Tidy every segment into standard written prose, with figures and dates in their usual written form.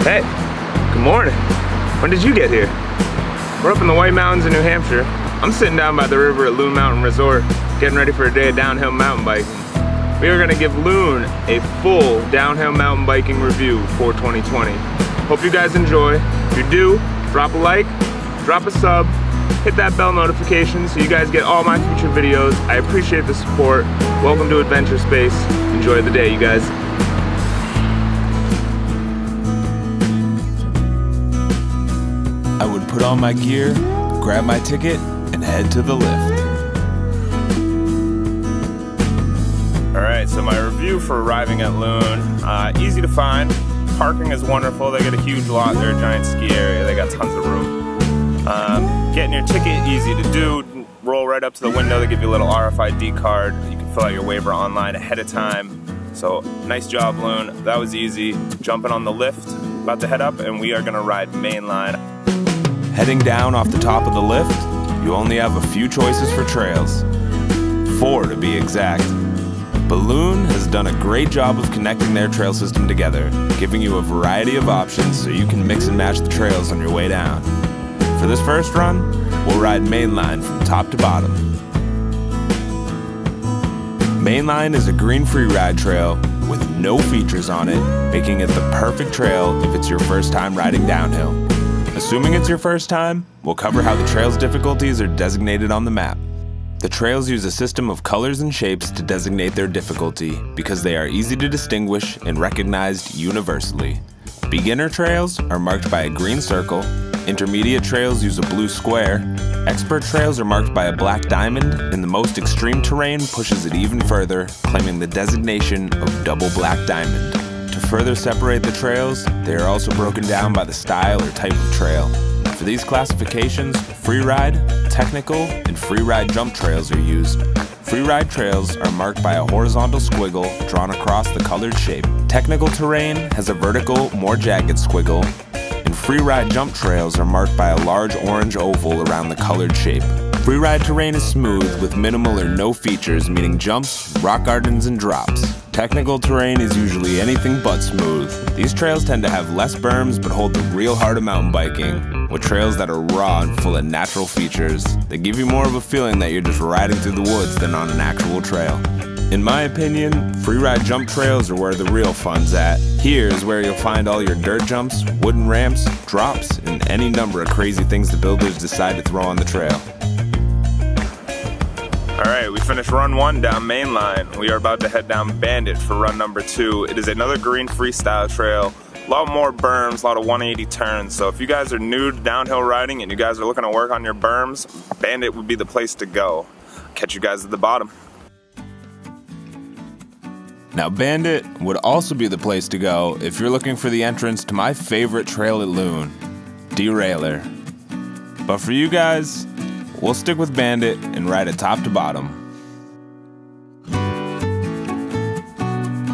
Hey, good morning. When did you get here? We're up in the White Mountains in New Hampshire. I'm sitting down by the river at Loon Mountain Resort, getting ready for a day of downhill mountain biking. We are gonna give Loon a full downhill mountain biking review for 2020. Hope you guys enjoy. If you do, drop a like, drop a sub, hit that bell notification so you guys get all my future videos. I appreciate the support. Welcome to Adventure Space. Enjoy the day, you guys. I would put on my gear, grab my ticket, and head to the lift. Alright, so my review for arriving at Loon. Easy to find. Parking is wonderful. They got a huge lot. They're a giant ski area. They got tons of room. Getting your ticket, easy to do. Roll right up to the window. They give you a little RFID card. You can fill out your waiver online ahead of time. So, nice job, Loon. That was easy. Jumping on the lift. About to head up, and we are going to ride mainline. Heading down off the top of the lift, you only have a few choices for trails. 4 to be exact. But Loon has done a great job of connecting their trail system together, giving you a variety of options so you can mix and match the trails on your way down. For this first run, we'll ride mainline from top to bottom. Mainline is a green free ride trail with no features on it, making it the perfect trail if it's your first time riding downhill. Assuming it's your first time, we'll cover how the trail's difficulties are designated on the map. The trails use a system of colors and shapes to designate their difficulty because they are easy to distinguish and recognized universally. Beginner trails are marked by a green circle, intermediate trails use a blue square, expert trails are marked by a black diamond, and the most extreme terrain pushes it even further, claiming the designation of double black diamond. To further separate the trails, they are also broken down by the style or type of trail. For these classifications, freeride, technical, and freeride jump trails are used. Freeride trails are marked by a horizontal squiggle drawn across the colored shape. Technical terrain has a vertical, more jagged squiggle, and freeride jump trails are marked by a large orange oval around the colored shape. Freeride terrain is smooth with minimal or no features, meaning jumps, rock gardens, and drops. Technical terrain is usually anything but smooth. These trails tend to have less berms but hold the real heart of mountain biking, with trails that are raw and full of natural features. They give you more of a feeling that you're just riding through the woods than on an actual trail. In my opinion, freeride jump trails are where the real fun's at. Here is where you'll find all your dirt jumps, wooden ramps, drops, and any number of crazy things the builders decide to throw on the trail. Alright, we finished run 1 down mainline. We are about to head down Bandit for run number 2. It is another green freestyle trail. A lot more berms, a lot of 180 turns. So if you guys are new to downhill riding and you guys are looking to work on your berms, Bandit would be the place to go. Catch you guys at the bottom. Now Bandit would also be the place to go if you're looking for the entrance to my favorite trail at Loon, Derailer. But for you guys, we'll stick with Bandit and ride it top to bottom.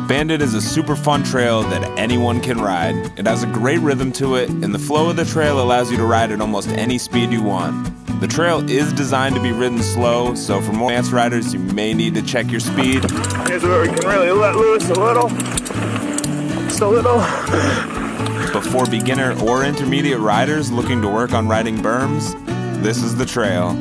Bandit is a super fun trail that anyone can ride. It has a great rhythm to it, and the flow of the trail allows you to ride at almost any speed you want. The trail is designed to be ridden slow, so for more advanced riders, you may need to check your speed. Here's where we can really let loose a little. Just a little. But for beginner or intermediate riders looking to work on riding berms, this is the trail.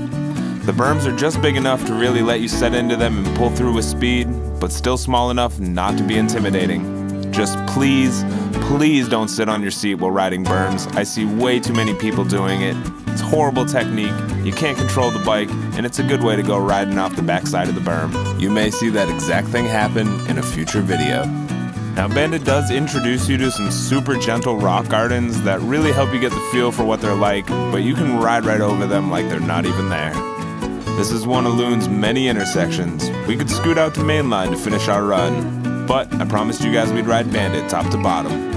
The berms are just big enough to really let you set into them and pull through with speed, but still small enough not to be intimidating. Just please, please don't sit on your seat while riding berms. I see way too many people doing it. It's horrible technique, you can't control the bike, and it's a good way to go riding off the backside of the berm. You may see that exact thing happen in a future video. Now Bandit does introduce you to some super gentle rock gardens that really help you get the feel for what they're like, but you can ride right over them like they're not even there. This is one of Loon's many intersections. We could scoot out to mainline to finish our run, but I promised you guys we'd ride Bandit top to bottom.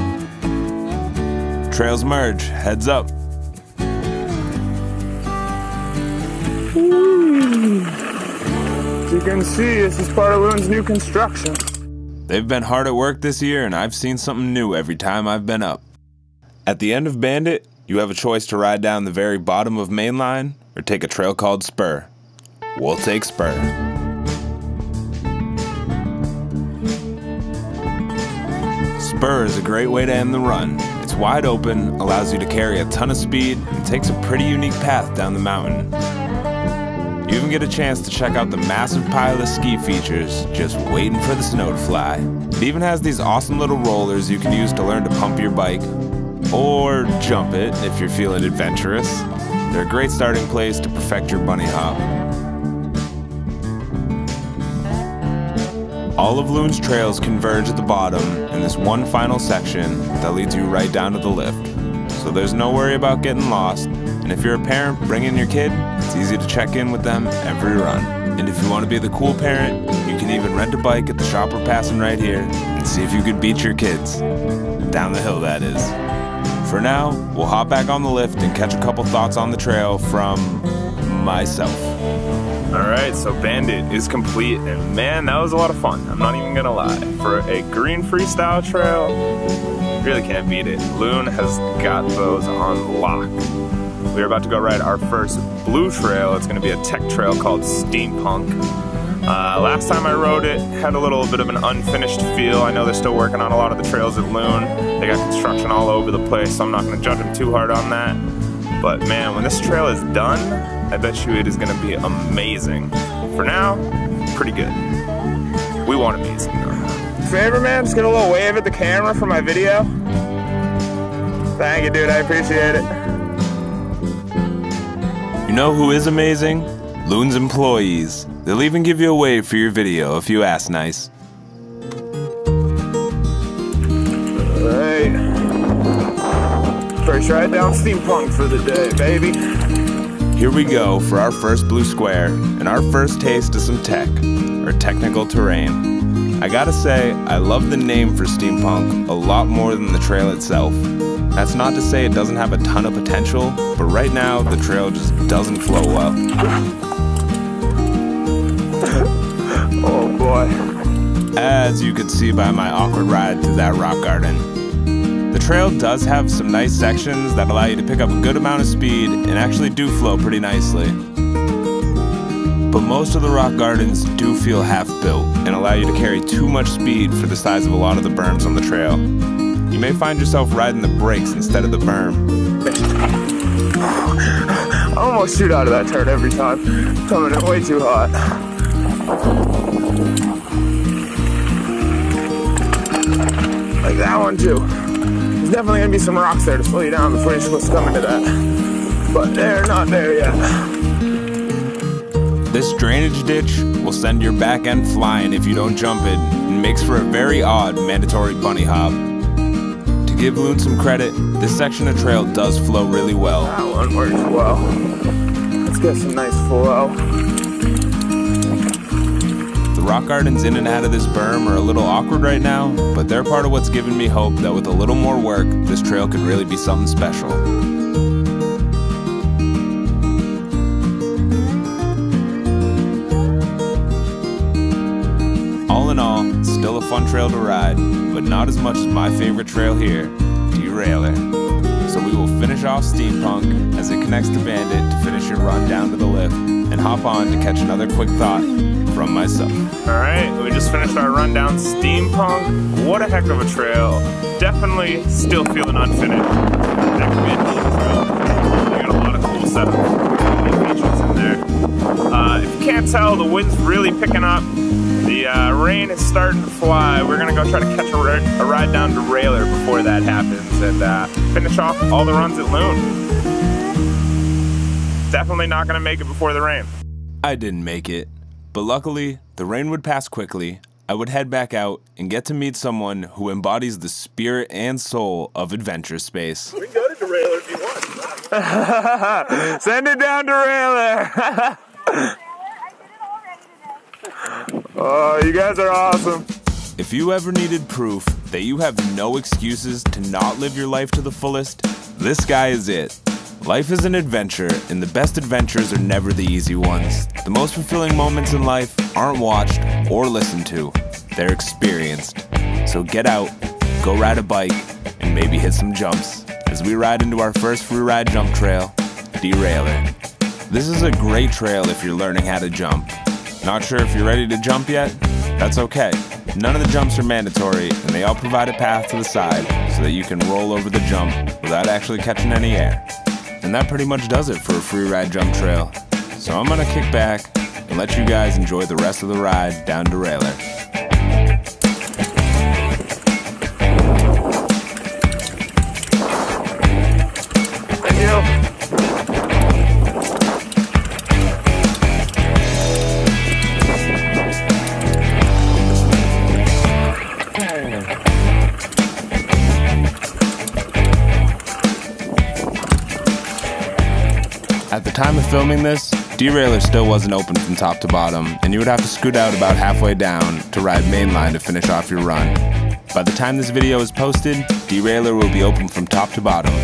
Trails merge, heads up. As you can see, this is part of Loon's new construction. They've been hard at work this year, and I've seen something new every time I've been up. At the end of Bandit, you have a choice to ride down the very bottom of mainline or take a trail called Spur. We'll take Spur. Spur is a great way to end the run. It's wide open, allows you to carry a ton of speed, and takes a pretty unique path down the mountain. You even get a chance to check out the massive pile of ski features just waiting for the snow to fly. It even has these awesome little rollers you can use to learn to pump your bike, or jump it if you're feeling adventurous. They're a great starting place to perfect your bunny hop. All of Loon's trails converge at the bottom in this one final section that leads you right down to the lift. So there's no worry about getting lost, and if you're a parent bringing your kid, it's easy to check in with them every run. And if you want to be the cool parent, you can even rent a bike at the shop we're passing right here and see if you could beat your kids. Down the hill, that is. For now, we'll hop back on the lift and catch a couple thoughts on the trail from myself. Alright, so Bandit is complete, and man, that was a lot of fun. I'm not even gonna lie. For a green freestyle trail, really can't beat it. Loon has got those on lock. We're about to go ride our first blue trail. It's gonna be a tech trail called Steampunk. Last time I rode it, had a little bit of an unfinished feel. I know they're still working on a lot of the trails at Loon. They got construction all over the place, so I'm not gonna judge them too hard on that. But man, when this trail is done, I bet you it is gonna be amazing. For now, pretty good. We want amazing though. Favor man, just get a little wave at the camera for my video. Thank you, dude, I appreciate it. You know who is amazing? Loon's employees. They'll even give you a wave for your video if you ask nice. Alright. First ride down Steampunk for the day, baby. Here we go for our first blue square and our first taste of some tech, or technical terrain. I gotta say, I love the name for Steampunk a lot more than the trail itself. That's not to say it doesn't have a ton of potential, but right now the trail just doesn't flow well. Oh boy. As you could see by my awkward ride through that rock garden. The trail does have some nice sections that allow you to pick up a good amount of speed and actually do flow pretty nicely. But most of the rock gardens do feel half-built and allow you to carry too much speed for the size of a lot of the berms on the trail. You may find yourself riding the brakes instead of the berm. I almost shoot out of that turn every time. Coming in way too hot. Like that one too. There's definitely gonna be some rocks there to slow you down before you're supposed to come into that. But they're not there yet. This drainage ditch will send your back end flying if you don't jump it, and makes for a very odd mandatory bunny hop. To give Loon some credit, this section of trail does flow really well. That one works well. Let's get some nice flow. The rock gardens in and out of this berm are a little awkward right now, but they're part of what's given me hope that with a little more work, this trail could really be something special. All in all, still a fun trail to ride, but not as much as my favorite trail here, Derailer. So we will finish off Steampunk as it connects to Bandit to finish your run down to the lift, and hop on to catch another quick thought from myself. Alright, we just finished our run down Steampunk. What a heck of a trail. Definitely still feeling unfinished. That could be a hell of a trail. We got a lot of cool setup features in there. If you can't tell, the wind's really picking up. The rain is starting to fly. We're gonna go try to catch a ride down Derailer before that happens and finish off all the runs at Loon. Definitely not gonna make it before the rain. I didn't make it, but luckily the rain would pass quickly. I would head back out and get to meet someone who embodies the spirit and soul of adventure space. We can go to Derailer if you want. Send it down Derailer. Oh, you guys are awesome. If you ever needed proof that you have no excuses to not live your life to the fullest, this guy is it. Life is an adventure, and the best adventures are never the easy ones. The most fulfilling moments in life aren't watched or listened to, they're experienced. So get out, go ride a bike, and maybe hit some jumps as we ride into our first free ride jump trail, Derailer. This is a great trail if you're learning how to jump. Not sure if you're ready to jump yet? That's okay. None of the jumps are mandatory, and they all provide a path to the side so that you can roll over the jump without actually catching any air. And that pretty much does it for a free ride jump trail. So I'm gonna kick back and let you guys enjoy the rest of the ride down Derailleur. Thank you. At the time of filming this, Derailleur still wasn't open from top to bottom, and you would have to scoot out about halfway down to ride mainline to finish off your run. By the time this video is posted, Derailleur will be open from top to bottom.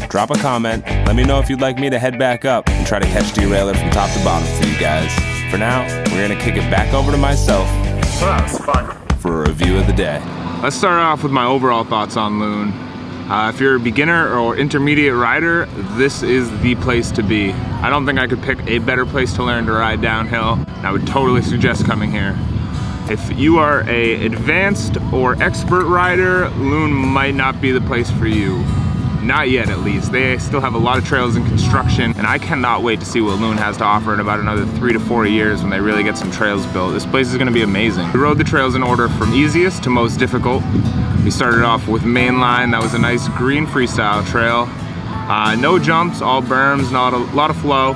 Drop a comment, let me know if you'd like me to head back up and try to catch Derailleur from top to bottom for you guys. For now, we're gonna kick it back over to myself. Well, that was fun. For a review of the day. Let's start off with my overall thoughts on Loon. If you're a beginner or intermediate rider, this is the place to be. I don't think I could pick a better place to learn to ride downhill. I would totally suggest coming here. If you are a advanced or expert rider, Loon might not be the place for you. Not yet, at least. They still have a lot of trails in construction, and I cannot wait to see what Loon has to offer in about another 3 to 4 years when they really get some trails built. This place is gonna be amazing. We rode the trails in order from easiest to most difficult. We started off with mainline. That was a nice green freestyle trail. No jumps, all berms, not a lot of flow.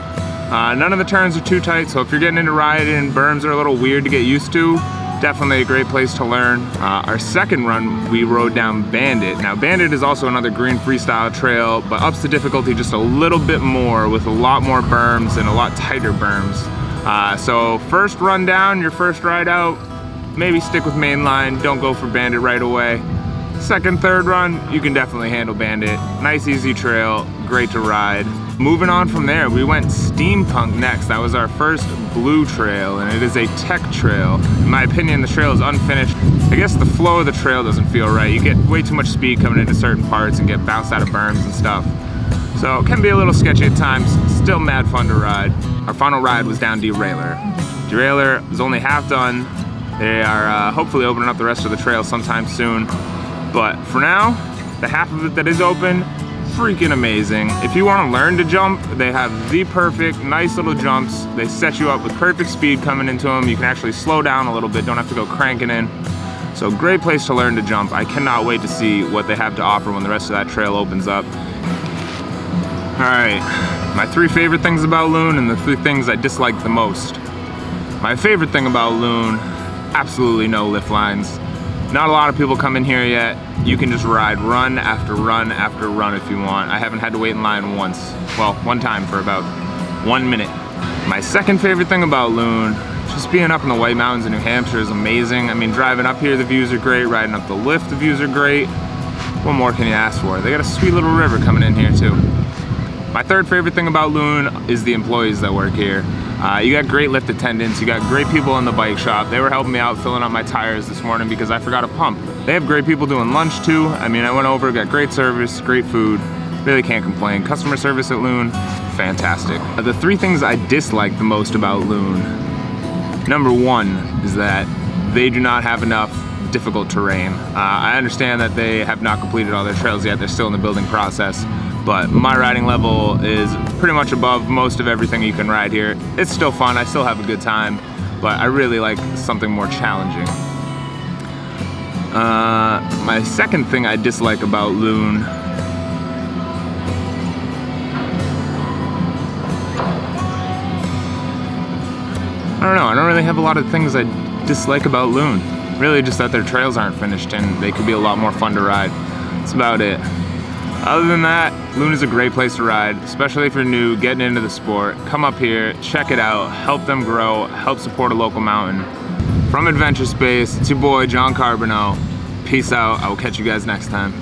None of the turns are too tight, so if you're getting into riding, berms are a little weird to get used to. Definitely a great place to learn. Our second run, we rode down Bandit. Now Bandit is also another green freestyle trail, but ups the difficulty just a little bit more with a lot more berms and a lot tighter berms. So first run down, your first ride out, maybe stick with mainline, don't go for Bandit right away. Second, third run, you can definitely handle Bandit. Nice, easy trail, great to ride. Moving on from there, we went Steampunk next. That was our first blue trail, and it is a tech trail. In my opinion, the trail is unfinished. I guess the flow of the trail doesn't feel right. You get way too much speed coming into certain parts and get bounced out of berms and stuff. So it can be a little sketchy at times, still mad fun to ride. Our final ride was down Derailleur. Derailleur is only half done. They are hopefully opening up the rest of the trail sometime soon. But for now, the half of it that is open, freaking amazing. If you want to learn to jump, they have the perfect, nice little jumps. They set you up with perfect speed coming into them. You can actually slow down a little bit, don't have to go cranking in. So great place to learn to jump. I cannot wait to see what they have to offer when the rest of that trail opens up. All right, my 3 favorite things about Loon and the 3 things I dislike the most. My favorite thing about Loon, absolutely no lift lines. Not a lot of people come in here yet. You can just ride run after run after run if you want. I haven't had to wait in line once. Well, one time for about 1 minute. My second favorite thing about Loon, just being up in the White Mountains in New Hampshire is amazing. I mean, driving up here, the views are great. Riding up the lift, the views are great. What more can you ask for? They got a sweet little river coming in here too. My third favorite thing about Loon is the employees that work here. You got great lift attendants, you got great people in the bike shop. They were helping me out filling up my tires this morning because I forgot a pump. They have great people doing lunch too. I mean, I went over, got great service, great food. Really can't complain. Customer service at Loon, fantastic. The 3 things I dislike the most about Loon. Number 1 is that they do not have enough difficult terrain. I understand that they have not completed all their trails yet. They're still in the building process. But my riding level is pretty much above most of everything you can ride here. It's still fun, I still have a good time, but I really like something more challenging. My second thing I dislike about Loon, I don't know, I don't really have a lot of things I dislike about Loon. Really just that their trails aren't finished and they could be a lot more fun to ride. That's about it. Other than that, Loon is a great place to ride, especially if you're new, getting into the sport. Come up here, check it out, help them grow, help support a local mountain. From Adventure Space, it's your boy, John Carbonell. Peace out, I will catch you guys next time.